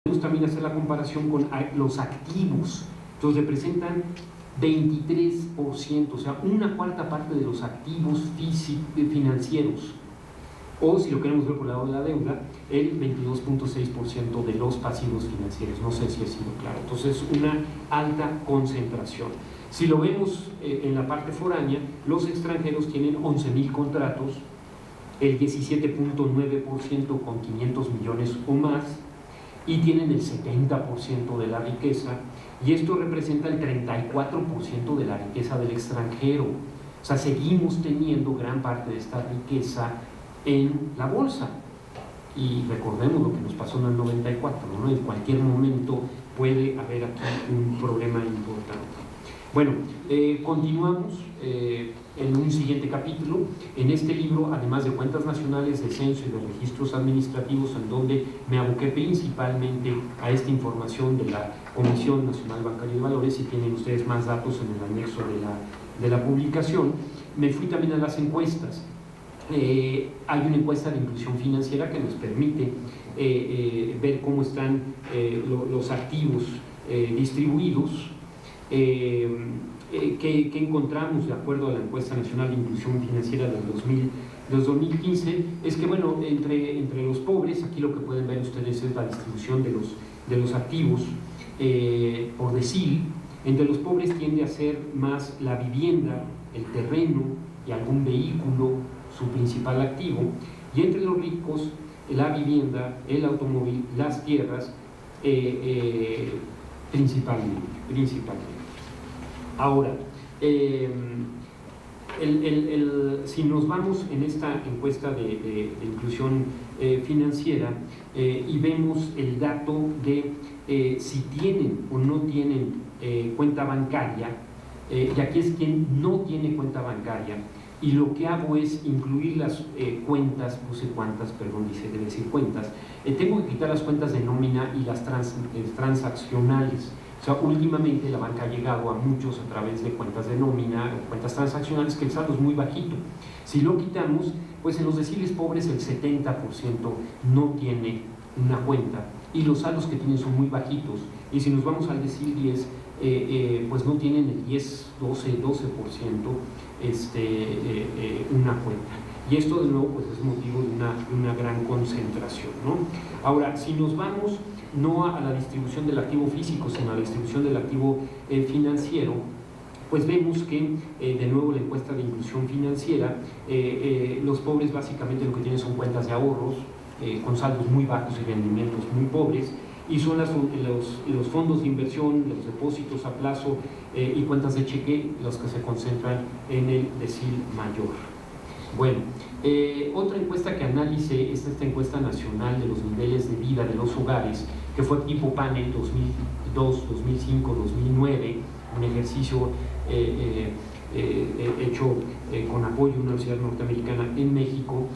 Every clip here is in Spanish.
Podemos también hacer la comparación con los activos. Entonces representan 23%, o sea, una cuarta parte de los activos financieros. O si lo queremos ver por el lado de la deuda, el 22.6% de los pasivos financieros. No sé si ha sido claro. Entonces, una alta concentración. Si lo vemos en la parte foránea, los extranjeros tienen 11,000 contratos, el 17.9% con 500 millones o más, y tienen el 70% de la riqueza, y esto representa el 34% de la riqueza del extranjero. O sea, seguimos teniendo gran parte de esta riqueza en la bolsa. Y recordemos lo que nos pasó en el 94, ¿no? En cualquier momento puede haber aquí un problema importante. Bueno, continuamos en un siguiente capítulo. En este libro, además de cuentas nacionales, de censo y de registros administrativos, en donde me aboqué principalmente a esta información de la Comisión Nacional Bancaria de Valores, y tienen ustedes más datos en el anexo de la publicación, me fui también a las encuestas. Hay una encuesta de inclusión financiera que nos permite ver cómo están los activos distribuidos. Que encontramos de acuerdo a la encuesta nacional de inclusión financiera del 2015, es que, bueno, entre los pobres, aquí lo que pueden ver ustedes es la distribución de los activos por decil. Entre los pobres tiende a ser más la vivienda, el terreno y algún vehículo su principal activo, y entre los ricos la vivienda, el automóvil, las tierras, principalmente. Ahora, si nos vamos en esta encuesta de inclusión financiera y vemos el dato de si tienen o no tienen cuenta bancaria, y aquí es quien no tiene cuenta bancaria, y lo que hago es incluir las cuentas, puse cuantas, perdón, debe decir cuentas, tengo que quitar las cuentas de nómina y las transaccionales. O sea, últimamente la banca ha llegado a muchos a través de cuentas de nómina o cuentas transaccionales, que el saldo es muy bajito. Si lo quitamos, pues en los deciles pobres el 70% no tiene una cuenta, y los saldos que tienen son muy bajitos. Y si nos vamos al decil 10, pues no tienen el 10, 12% una cuenta. Y esto de nuevo pues es motivo de una gran concentración, ¿no? Ahora, si nos vamos no a la distribución del activo físico, sino a la distribución del activo financiero, pues vemos que, de nuevo, la encuesta de inclusión financiera, los pobres básicamente lo que tienen son cuentas de ahorros, con saldos muy bajos y rendimientos muy pobres, y son los fondos de inversión, los depósitos a plazo y cuentas de cheque los que se concentran en el decil mayor. Bueno, otra encuesta que analice es esta encuesta nacional de los niveles de vida de los hogares, que fue tipo panel 2002, 2005, 2009, un ejercicio hecho con apoyo de una universidad norteamericana en México.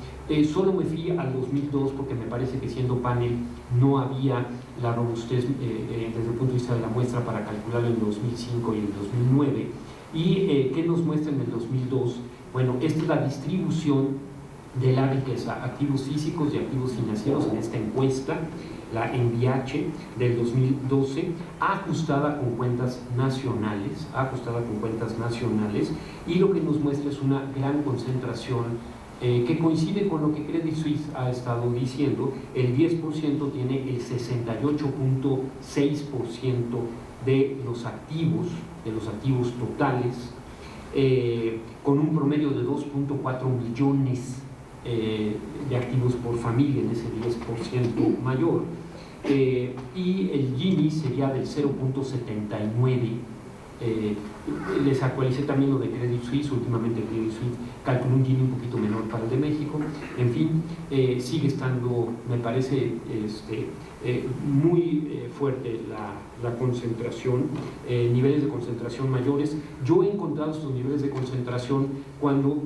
Solo me fui al 2002 porque me parece que, siendo panel, no había la robustez desde el punto de vista de la muestra para calcularlo en 2005 y en 2009. ¿Y qué nos muestra en el 2002? Bueno, esta es la distribución de la riqueza, activos físicos y activos financieros en esta encuesta, la NBH del 2012, ajustada con cuentas nacionales, y lo que nos muestra es una gran concentración que coincide con lo que Credit Suisse ha estado diciendo. El 10% tiene el 68.6% de los activos totales, con un promedio de 2.4 millones de activos por familia, en ese 10% mayor, y el Gini sería del 0.79. Les actualicé también lo de Credit Suisse. Últimamente Credit Suisse calculó un Gini un poquito menor para el de México. En fin, sigue estando, me parece, muy fuerte la concentración, niveles de concentración mayores. Yo he encontrado estos niveles de concentración cuando,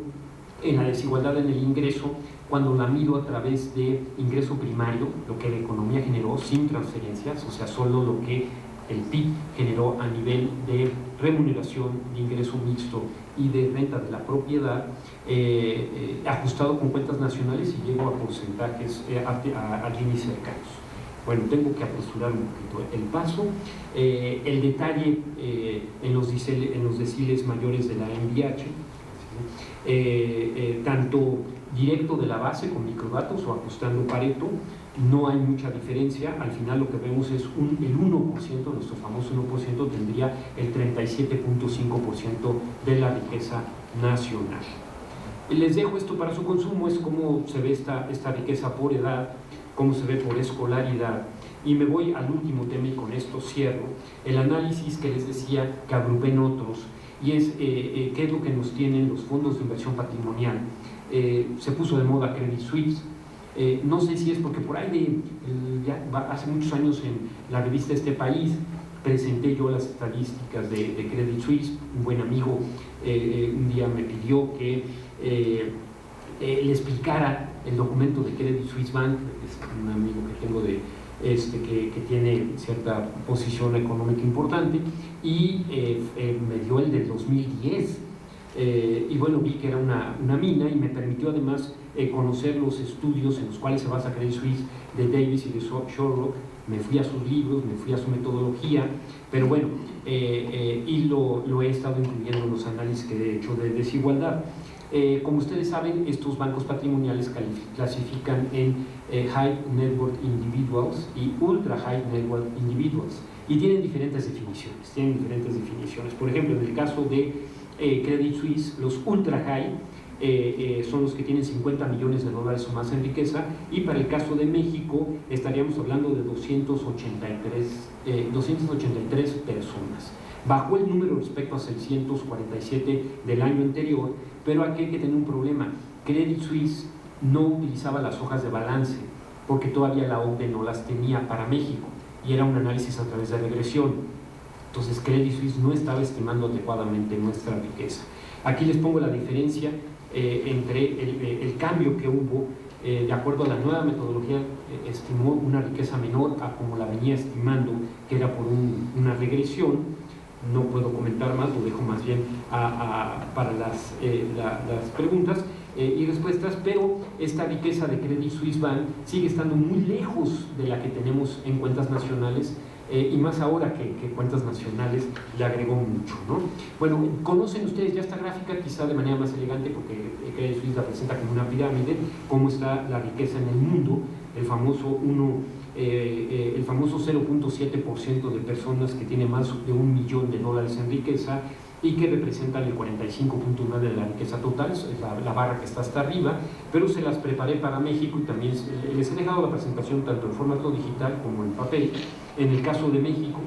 en la desigualdad en el ingreso, cuando la mido a través de ingreso primario, lo que la economía generó sin transferencias, o sea, solo lo que el PIB generó a nivel de remuneración, de ingreso mixto y de renta de la propiedad, ajustado con cuentas nacionales, y llego a porcentajes, a Gini cercanos. Bueno, tengo que apresurar un poquito el paso. El detalle en los deciles mayores de la MBH, tanto directo de la base con microdatos o ajustando Pareto, no hay mucha diferencia. Al final lo que vemos es el 1%, nuestro famoso 1%, tendría el 37.5% de la riqueza nacional. Les dejo esto para su consumo, es cómo se ve esta riqueza por edad, cómo se ve por escolaridad. Y me voy al último tema y con esto cierro. El análisis que les decía que agrupé en otros, y es qué es lo que nos tienen los fondos de inversión patrimonial. Se puso de moda Credit Suisse. No sé si es porque por ahí hace muchos años en la revista Este País presenté yo las estadísticas de Credit Suisse. Un buen amigo un día me pidió que le explicara el documento de Credit Suisse Bank. Es un amigo que tengo que tiene cierta posición económica importante, y me dio el del 2010. Y bueno, vi que era una mina, y me permitió además conocer los estudios en los cuales se basa Credit Suisse de Davis y de Shorrock. Me fui a sus libros, me fui a su metodología, pero bueno, y lo he estado incluyendo en los análisis que he hecho de desigualdad. Como ustedes saben, estos bancos patrimoniales clasifican en High Net Worth Individuals y Ultra High Net Worth Individuals, y tienen diferentes definiciones. Por ejemplo, en el caso de Credit Suisse, los Ultra High son los que tienen 50 millones de dólares o más en riqueza, y para el caso de México estaríamos hablando de 283 personas. Bajó el número respecto a 647 del año anterior, pero aquí hay que tener un problema. Credit Suisse no utilizaba las hojas de balance porque todavía la OCDE no las tenía para México, y era un análisis a través de regresión. Entonces Credit Suisse no estaba estimando adecuadamente nuestra riqueza. Aquí les pongo la diferencia entre el cambio que hubo. De acuerdo a la nueva metodología, estimó una riqueza menor a como la venía estimando, que era por una regresión. No puedo comentar más, lo dejo más bien para las preguntas y respuestas, pero esta riqueza de Credit Suisse Bank sigue estando muy lejos de la que tenemos en cuentas nacionales, y más ahora que cuentas nacionales le agregó mucho, ¿no? Bueno, conocen ustedes ya esta gráfica, quizá de manera más elegante, porque Credit Suisse la presenta como una pirámide, cómo está la riqueza en el mundo, el famoso 0.7% de personas que tienen más de $1 millón en riqueza, y que representan el 45.9% de la riqueza total, es la barra que está hasta arriba, pero se las preparé para México, y también les he dejado la presentación tanto en formato digital como en papel. En el caso de México,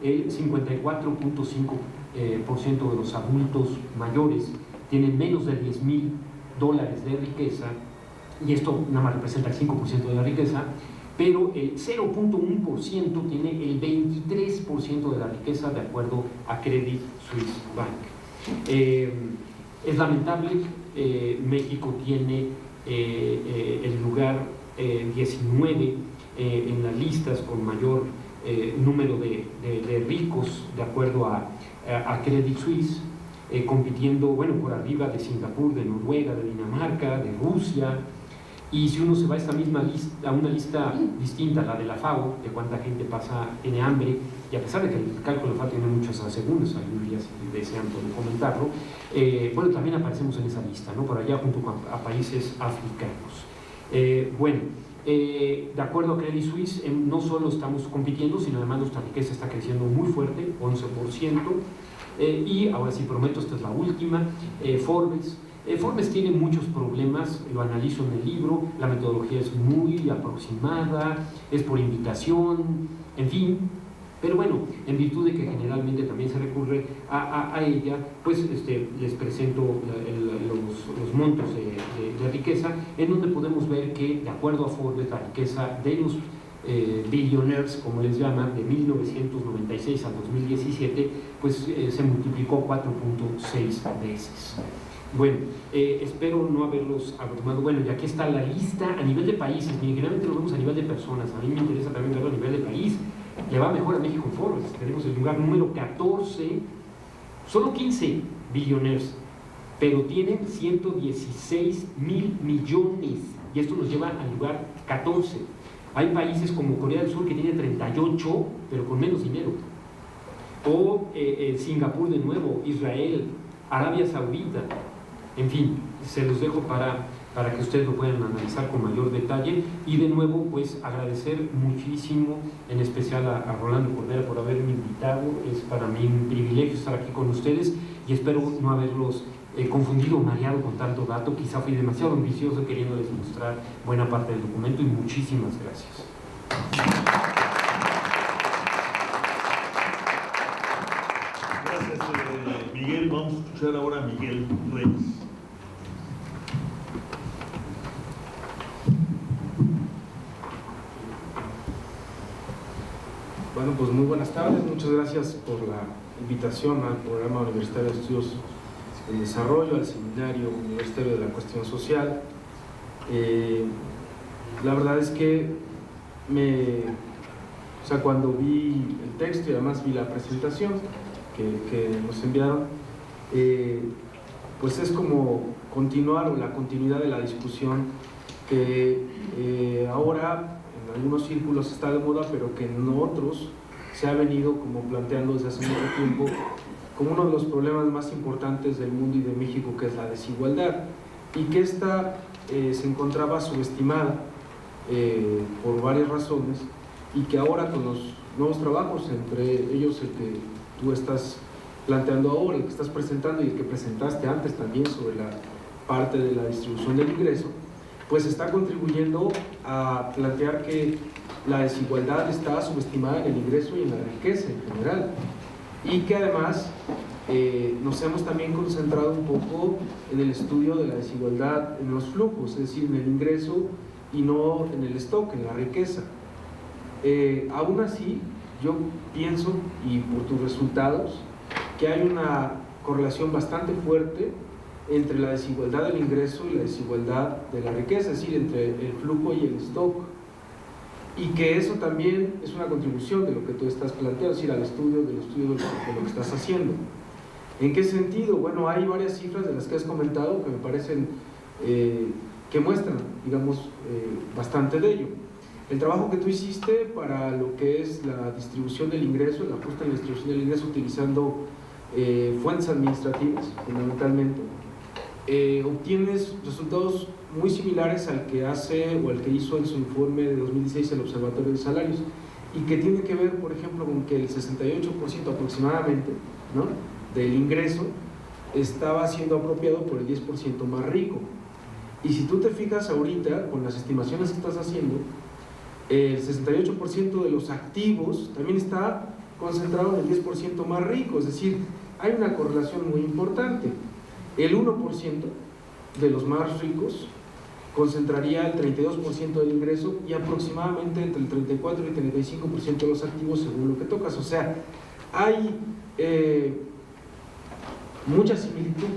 el 54.5% de los adultos mayores tienen menos de $10,000 de riqueza, y esto nada más representa el 5% de la riqueza, pero el 0.1% tiene el 23% de la riqueza, de acuerdo a Credit Suisse Bank. Es lamentable, México tiene el lugar 19 en las listas con mayor número de ricos, de acuerdo a Credit Suisse, compitiendo, bueno, por arriba de Singapur, de Noruega, de Dinamarca, de Rusia. Y si uno se va a esta misma lista, a una lista distinta, la de la FAO, de cuánta gente tiene hambre, y a pesar de que el cálculo de FAO tiene muchas asegúnes, algún día si desean pueden comentarlo, bueno, también aparecemos en esa lista, ¿no? Por allá junto a países africanos. De acuerdo a Credit Suisse, no solo estamos compitiendo, sino además nuestra riqueza está creciendo muy fuerte, 11%, y ahora sí prometo, esta es la última, Forbes. Forbes tiene muchos problemas, lo analizo en el libro, la metodología es muy aproximada, es por invitación, en fin, pero bueno, en virtud de que generalmente también se recurre a ella, pues les presento los montos de riqueza, en donde podemos ver que, de acuerdo a Forbes, la riqueza de los billionaires, como les llaman, de 1996 al 2017, pues se multiplicó 4.6 veces. Bueno, espero no haberlos abrumado. Bueno, y aquí está la lista a nivel de países. Generalmente lo vemos a nivel de personas. A mí me interesa también verlo a nivel de país. Le va mejor a México en Forbes. Tenemos el lugar número 14, solo 15 billonarios, pero tienen 116,000 millones. Y esto nos lleva al lugar 14. Hay países como Corea del Sur que tiene 38, pero con menos dinero. O Singapur de nuevo, Israel, Arabia Saudita. En fin, se los dejo para que ustedes lo puedan analizar con mayor detalle. Y de nuevo, pues agradecer muchísimo, en especial a Rolando Cordera por haberme invitado. Es para mí un privilegio estar aquí con ustedes y espero no haberlos confundido o mareado con tanto dato. Quizá fui demasiado ambicioso queriéndoles mostrar buena parte del documento y muchísimas gracias. Gracias, Miguel. Vamos a escuchar ahora a Miguel Reyes. Bueno, pues muy buenas tardes, muchas gracias por la invitación al Programa Universitario de Estudios del Desarrollo, al Seminario Universitario de la Cuestión Social. La verdad es que cuando vi el texto y además vi la presentación que nos enviaron, pues es como continuar o la continuidad de la discusión que ahora en algunos círculos está de moda, pero que en otros se ha venido como planteando desde hace mucho tiempo como uno de los problemas más importantes del mundo y de México, que es la desigualdad, y que esta se encontraba subestimada por varias razones, y que ahora con los nuevos trabajos, entre ellos el que tú estás planteando ahora, el que estás presentando y el que presentaste antes también sobre la parte de la distribución del ingreso, pues está contribuyendo a plantear que la desigualdad está subestimada en el ingreso y en la riqueza en general, y que además nos hemos también concentrado un poco en el estudio de la desigualdad en los flujos, es decir, en el ingreso y no en el stock, en la riqueza. Aún así, yo pienso, y por tus resultados, que hay una correlación bastante fuerte entre la desigualdad del ingreso y la desigualdad de la riqueza, es decir, entre el flujo y el stock, y que eso también es una contribución de lo que tú estás planteando, es decir, al estudio de lo que estás haciendo. ¿En qué sentido? Bueno, hay varias cifras de las que has comentado que me parecen que muestran, digamos, bastante de ello. El trabajo que tú hiciste para lo que es la distribución del ingreso, el ajuste en la distribución del ingreso utilizando fuentes administrativas, fundamentalmente, obtienes resultados muy similares al que hace o al que hizo en su informe de 2016 el Observatorio de Salarios, y que tiene que ver, por ejemplo, con que el 68% aproximadamente, ¿no?, del ingreso estaba siendo apropiado por el 10% más rico. Y si tú te fijas ahorita, con las estimaciones que estás haciendo, el 68% de los activos también está concentrado en el 10% más rico, es decir, hay una correlación muy importante. El 1% de los más ricos concentraría el 32% del ingreso y aproximadamente entre el 34 y el 35% de los activos según lo que tocas. O sea, hay mucha similitud,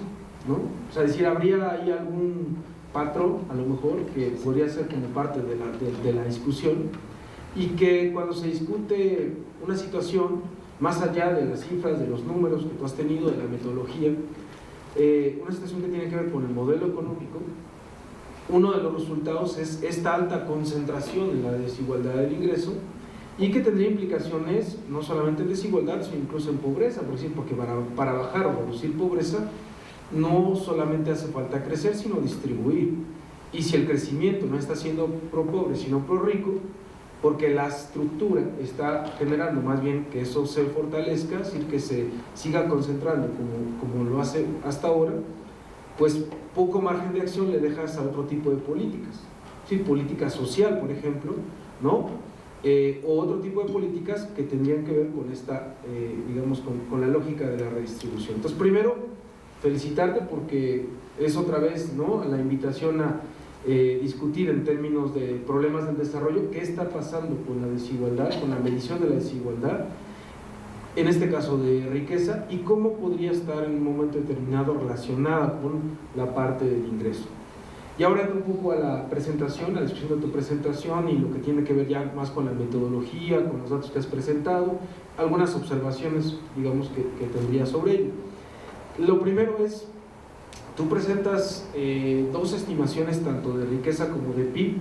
¿no? O sea, es decir, habría ahí algún patrón, a lo mejor, que podría ser como parte de la discusión, y que cuando se discute una situación, más allá de las cifras, de los números que tú has tenido, de la metodología, una situación que tiene que ver con el modelo económico, uno de los resultados es esta alta concentración en la desigualdad del ingreso, y que tendría implicaciones no solamente en desigualdad, sino incluso en pobreza, porque para bajar o reducir pobreza no solamente hace falta crecer, sino distribuir. Y si el crecimiento no está siendo pro pobre, sino pro rico, porque la estructura está generando más bien que eso se fortalezca, es decir, que se siga concentrando como lo hace hasta ahora, pues poco margen de acción le dejas a otro tipo de políticas, ¿sí? Política social, por ejemplo, ¿no? O otro tipo de políticas que tendrían que ver con esta, digamos, con la lógica de la redistribución. Entonces, primero, felicitarte porque es otra vez, ¿no?, la invitación a discutir en términos de problemas del desarrollo, qué está pasando con la desigualdad, con la medición de la desigualdad, en este caso de riqueza, y cómo podría estar en un momento determinado relacionada con la parte del ingreso. Y ahora un poco a la presentación, a la discusión de tu presentación y lo que tiene que ver ya más con la metodología, con los datos que has presentado, algunas observaciones, digamos, que tendría sobre ello. Lo primero es, tú presentas dos estimaciones tanto de riqueza como de PIB,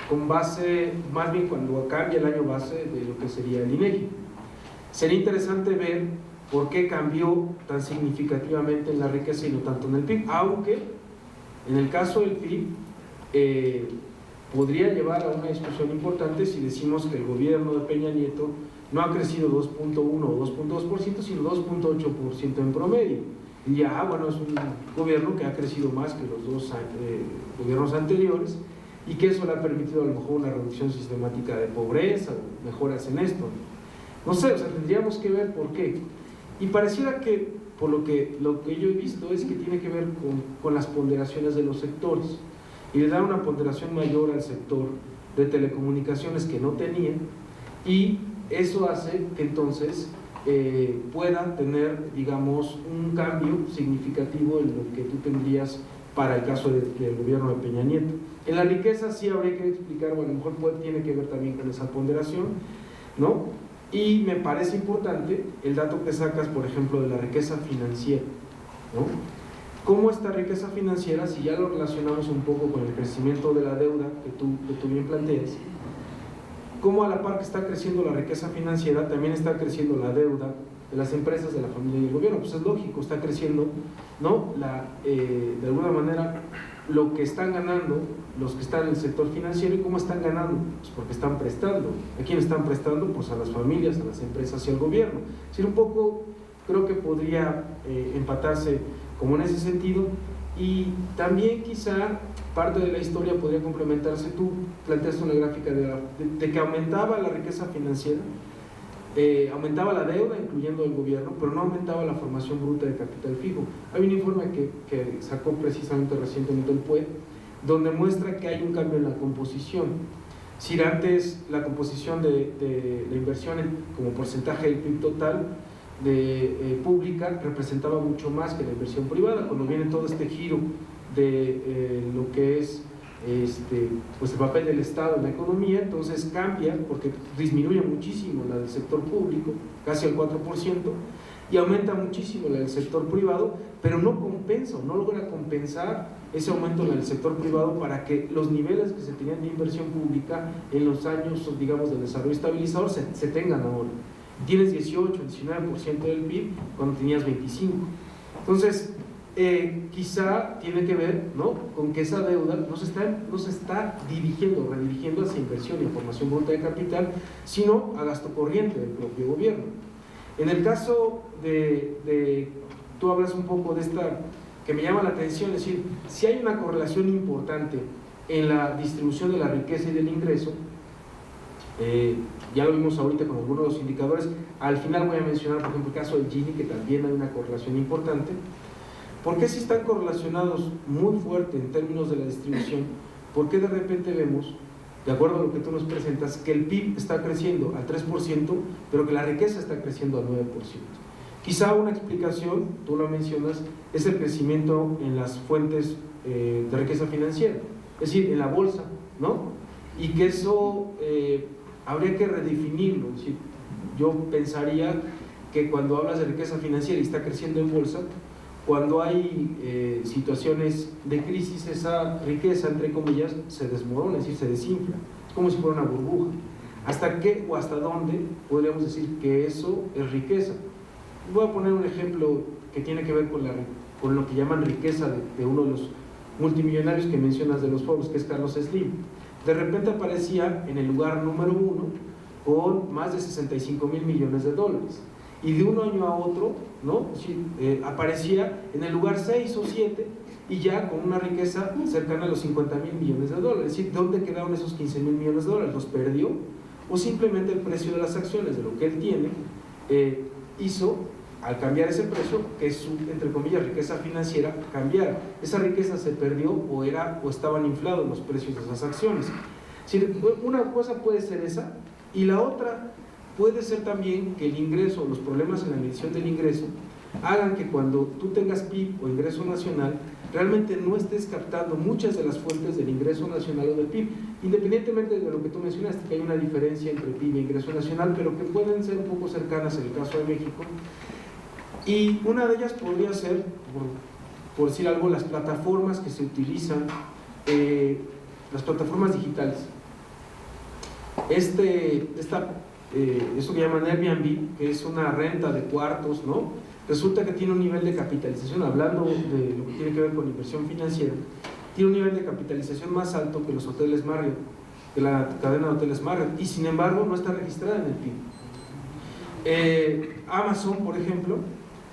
con base, más bien cuando cambia el año base de lo que sería el INEGI. Sería interesante ver por qué cambió tan significativamente en la riqueza y no tanto en el PIB, aunque en el caso del PIB podría llevar a una discusión importante si decimos que el gobierno de Peña Nieto no ha crecido 2.1 o 2.2%, sino 2.8% en promedio. Y ya, bueno, es un gobierno que ha crecido más que los dos gobiernos anteriores y que eso le ha permitido a lo mejor una reducción sistemática de pobreza o mejoras en esto. No sé, o sea, tendríamos que ver por qué. Y pareciera que, por lo que yo he visto, es que tiene que ver con las ponderaciones de los sectores. Y le da una ponderación mayor al sector de telecomunicaciones que no tenía, y eso hace que entonces pueda tener, digamos, un cambio significativo en lo que tú tendrías para el caso del gobierno de Peña Nieto. En la riqueza sí habría que explicar, o a lo mejor tiene que ver también con esa ponderación, ¿no? Y me parece importante el dato que sacas, por ejemplo, de la riqueza financiera, ¿no? ¿Cómo esta riqueza financiera, si ya lo relacionamos un poco con el crecimiento de la deuda que tú bien planteas, cómo a la par que está creciendo la riqueza financiera, también está creciendo la deuda de las empresas, de la familia y del gobierno? Pues es lógico, está creciendo, ¿no? De alguna manera, lo que están ganando los que están en el sector financiero. ¿Y cómo están ganando? Pues porque están prestando. ¿A quién están prestando? Pues a las familias, a las empresas y al gobierno. Es decir, un poco creo que podría empatarse como en ese sentido. Y también quizá parte de la historia podría complementarse. Tú planteaste una gráfica de que aumentaba la riqueza financiera, aumentaba la deuda, incluyendo el gobierno, pero no aumentaba la formación bruta de capital fijo. Hay un informe que sacó precisamente recientemente el PUE, donde muestra que hay un cambio en la composición. Si antes la composición de la inversión como porcentaje del PIB total pública representaba mucho más que la inversión privada, cuando viene todo este giro de lo que es pues el papel del Estado en la economía, entonces cambia porque disminuye muchísimo la del sector público, casi al 4%, y aumenta muchísimo la del sector privado, pero no compensa, no logra compensar ese aumento en el sector privado para que los niveles que se tenían de inversión pública en los años, digamos, del desarrollo estabilizador se tengan ahora. Tienes 18, 19% del PIB cuando tenías 25%. Entonces, quizá tiene que ver, ¿no?, con que esa deuda no se está redirigiendo hacia inversión y formación bruta de capital, sino a gasto corriente del propio gobierno. En el caso tú hablas un poco de esta, que me llama la atención, es decir, si hay una correlación importante en la distribución de la riqueza y del ingreso, ya lo vimos ahorita con algunos de los indicadores. Al final voy a mencionar, por ejemplo, el caso del Gini, que también hay una correlación importante. ¿Por qué si están correlacionados muy fuerte en términos de la distribución? ¿Por qué de repente vemos, de acuerdo a lo que tú nos presentas, que el PIB está creciendo al 3%, pero que la riqueza está creciendo al 9%? Quizá una explicación, tú lo mencionas, es el crecimiento en las fuentes de riqueza financiera, es decir, en la bolsa, ¿no? Y que eso habría que redefinirlo. Es decir, yo pensaría que cuando hablas de riqueza financiera y está creciendo en bolsa, cuando hay situaciones de crisis, esa riqueza, entre comillas, se desmorona, es decir, se desinfla. Es como si fuera una burbuja. ¿Hasta qué o hasta dónde podríamos decir que eso es riqueza? Voy a poner un ejemplo que tiene que ver con lo que llaman riqueza de uno de los multimillonarios que mencionas de los foros, que es Carlos Slim. De repente aparecía en el lugar número 1 con más de 65 mil millones de dólares. Y de un año a otro, ¿no?, aparecía en el lugar 6 o 7 y ya con una riqueza cercana a los 50 mil millones de dólares. Es decir, ¿dónde quedaron esos 15 mil millones de dólares? ¿Los perdió? ¿O simplemente el precio de las acciones, de lo que él tiene, hizo, al cambiar ese precio, que su, entre comillas, riqueza financiera cambiara? Esa riqueza se perdió o estaban inflados los precios de esas acciones. Es decir, una cosa puede ser esa, y la otra puede ser también que el ingreso, los problemas en la medición del ingreso, hagan que cuando tú tengas PIB o ingreso nacional, realmente no estés captando muchas de las fuentes del ingreso nacional o del PIB, independientemente de lo que tú mencionaste, que hay una diferencia entre PIB e ingreso nacional, pero que pueden ser un poco cercanas en el caso de México. Y una de ellas podría ser, por decir algo, las plataformas que se utilizan, las plataformas digitales. eso que llaman Airbnb, que es una renta de cuartos, ¿no? Resulta que tiene un nivel de capitalización, hablando de lo que tiene que ver con inversión financiera, tiene un nivel de capitalización más alto que los hoteles Marriott, que la cadena de hoteles Marriott, y sin embargo no está registrada en el PIB. Amazon, por ejemplo,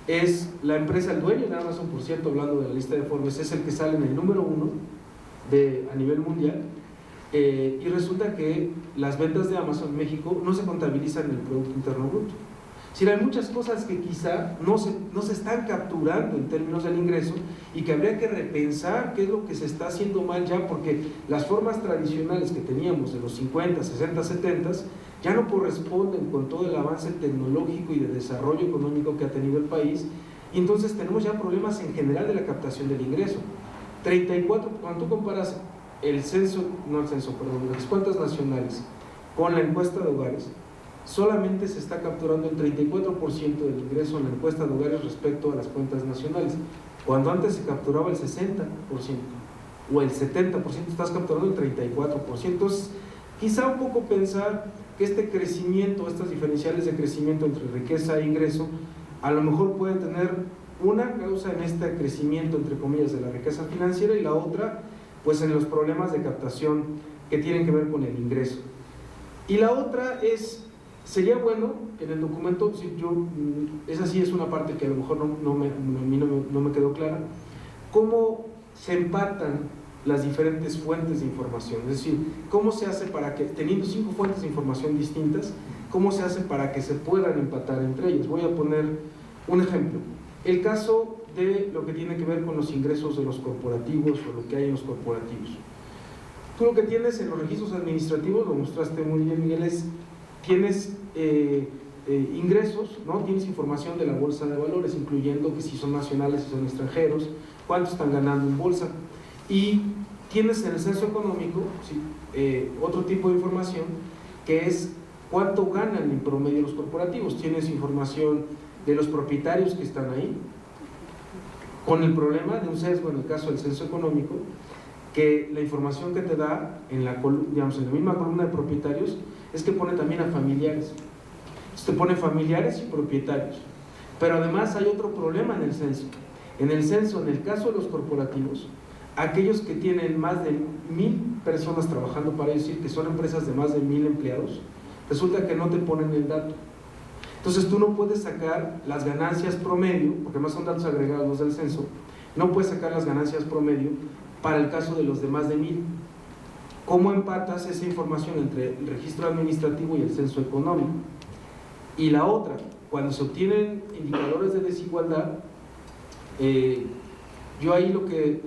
es la empresa, el dueño de Amazon, por cierto, hablando de la lista de Forbes, es el que sale en el número 1 a nivel mundial, y resulta que las ventas de Amazon en México no se contabilizan en el Producto Interno Bruto. Si hay muchas cosas que quizá no se están capturando en términos del ingreso y que habría que repensar qué es lo que se está haciendo mal ya, porque las formas tradicionales que teníamos de los 50, 60, 70 ya no corresponden con todo el avance tecnológico y de desarrollo económico que ha tenido el país, y entonces tenemos ya problemas en general de la captación del ingreso. 34, cuando tú comparas las cuentas nacionales con la encuesta de hogares, solamente se está capturando el 34% del ingreso en la encuesta de hogares respecto a las cuentas nacionales, cuando antes se capturaba el 60% o el 70%, estás capturando el 34%. Entonces, quizá un poco pensar que este crecimiento, estas diferenciales de crecimiento entre riqueza e ingreso, a lo mejor puede tener una causa en este crecimiento, entre comillas, de la riqueza financiera, y la otra, pues en los problemas de captación que tienen que ver con el ingreso. Y la otra sería bueno en el documento, esa sí es una parte que a lo mejor no me quedó clara, cómo se empatan las diferentes fuentes de información, es decir, cómo se hace para que, teniendo 5 fuentes de información distintas, cómo se hace para que se puedan empatar entre ellas. Voy a poner un ejemplo, el caso de lo que tiene que ver con los ingresos de los corporativos o lo que hay en los corporativos. Tú lo que tienes en los registros administrativos, lo mostraste muy bien, Miguel, tienes ingresos, ¿no? Tienes información de la bolsa de valores, incluyendo que si son nacionales, si son extranjeros, cuánto están ganando en bolsa, y tienes en el censo económico otro tipo de información que es cuánto ganan en promedio los corporativos. Tienes información de los propietarios que están ahí, con el problema de un sesgo en el caso del censo económico, que la información que te da en la misma columna de propietarios es que pone también a familiares. Te pone familiares y propietarios. Pero además hay otro problema en el censo. En el caso de los corporativos, aquellos que tienen más de 1000 personas trabajando para ellos, que son empresas de más de 1000 empleados, resulta que no te ponen el dato. Entonces tú no puedes sacar las ganancias promedio, porque además son datos agregados del censo, no puedes sacar las ganancias promedio para el caso de los de más de 1000. ¿Cómo empatas esa información entre el registro administrativo y el censo económico? Y la otra, cuando se obtienen indicadores de desigualdad, yo ahí lo que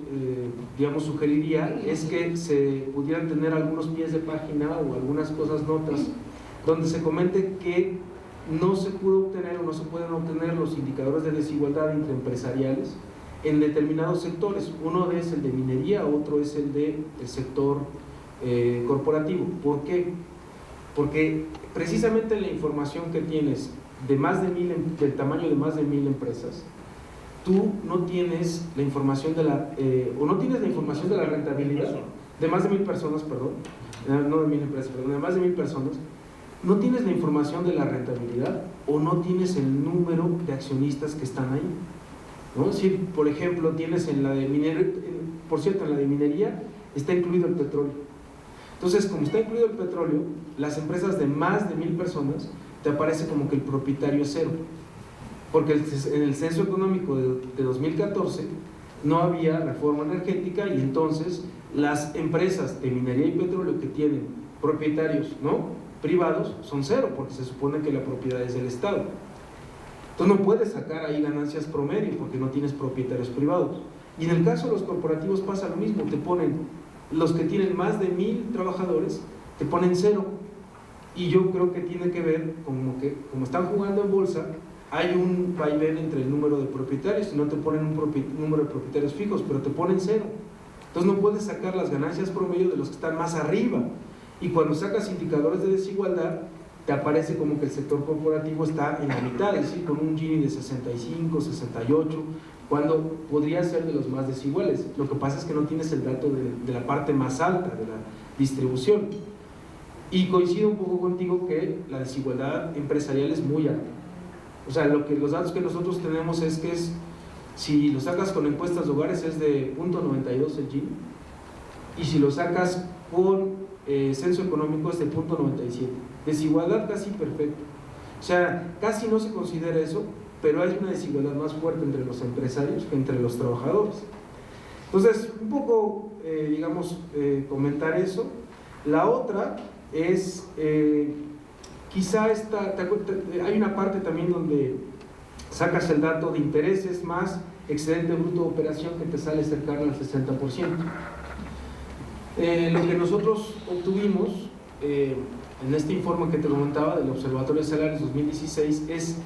sugeriría es que se pudieran tener algunos pies de página o algunas notas donde se comente que no se pudo obtener o no se pueden obtener los indicadores de desigualdad intraempresariales en determinados sectores. Uno es el de minería, otro es el del sector corporativo. ¿Por qué? Porque precisamente la información que tienes de más de 1000, del tamaño de más de 1000 empresas, tú no tienes la información no tienes la información de la rentabilidad de más de 1000 personas, no de 1000 empresas, de más de 1000 personas, no tienes la información de la rentabilidad o no tienes el número de accionistas que están ahí, ¿no? Si, por ejemplo, tienes en la de minería, por cierto, en la de minería está incluido el petróleo. Entonces, como está incluido el petróleo, las empresas de más de 1000 personas te aparece como que el propietario es cero, porque en el censo económico de 2014 no había reforma energética, y entonces las empresas de minería y petróleo que tienen propietarios, ¿no?, privados son cero, porque se supone que la propiedad es del Estado. Entonces no puedes sacar ahí ganancias promedio porque no tienes propietarios privados. Y en el caso de los corporativos pasa lo mismo, te ponen los que tienen más de 1000 trabajadores, te ponen cero. Y yo creo que tiene que ver como están jugando en bolsa, hay un vaivén entre el número de propietarios, y no te ponen un número de propietarios fijos, pero te ponen cero. Entonces no puedes sacar las ganancias promedio de los que están más arriba. Y cuando sacas indicadores de desigualdad, te aparece como que el sector corporativo está en la mitad, es decir, con un Gini de 65, 68, cuando podría ser de los más desiguales. Lo que pasa es que no tienes el dato de la parte más alta de la distribución. Y coincido un poco contigo que la desigualdad empresarial es muy alta. O sea, los datos que nosotros tenemos es que si lo sacas con encuestas de hogares es de 0.92 el Gini, y si lo sacas con censo económico es de 0.97. Desigualdad casi perfecta. O sea, casi no se considera eso, pero hay una desigualdad más fuerte entre los empresarios que entre los trabajadores. Entonces, un poco, comentar eso. La otra es, quizá hay una parte también donde sacas el dato de intereses más excedente bruto de operación que te sale cercano al 60%. Lo que nosotros obtuvimos en este informe que te comentaba del Observatorio de Salarios 2016 es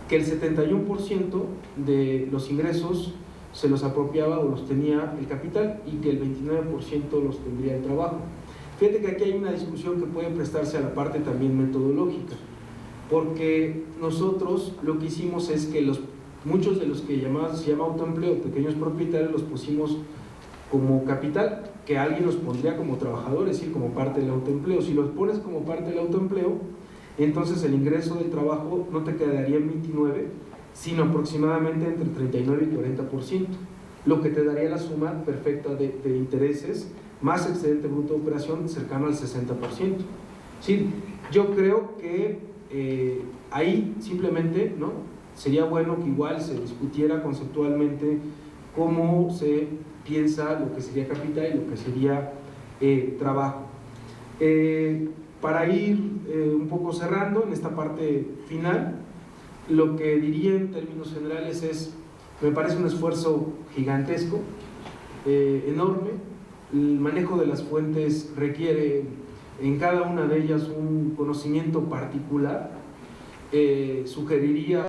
que el 71% de los ingresos se los apropiaba o los tenía el capital y que el 29% los tendría el trabajo. Fíjate que aquí hay una discusión que puede prestarse a la parte también metodológica, porque nosotros lo que hicimos es que muchos de los que se llama autoempleo, pequeños propietarios, los pusimos como capital, que alguien los pondría como trabajadores, es decir, como parte del autoempleo. Si los pones como parte del autoempleo, entonces el ingreso del trabajo no te quedaría en 29, sino aproximadamente entre 39 y 40%, lo que te daría la suma perfecta de intereses más excedente bruto de operación cercano al 60%. Sí, yo creo que ahí simplemente, ¿no?, sería bueno que igual se discutiera conceptualmente cómo se piensa lo que sería capital y lo que sería trabajo. Para ir un poco cerrando en esta parte final, lo que diría en términos generales es, me parece un esfuerzo gigantesco, enorme. El manejo de las fuentes requiere en cada una de ellas un conocimiento particular. Sugeriría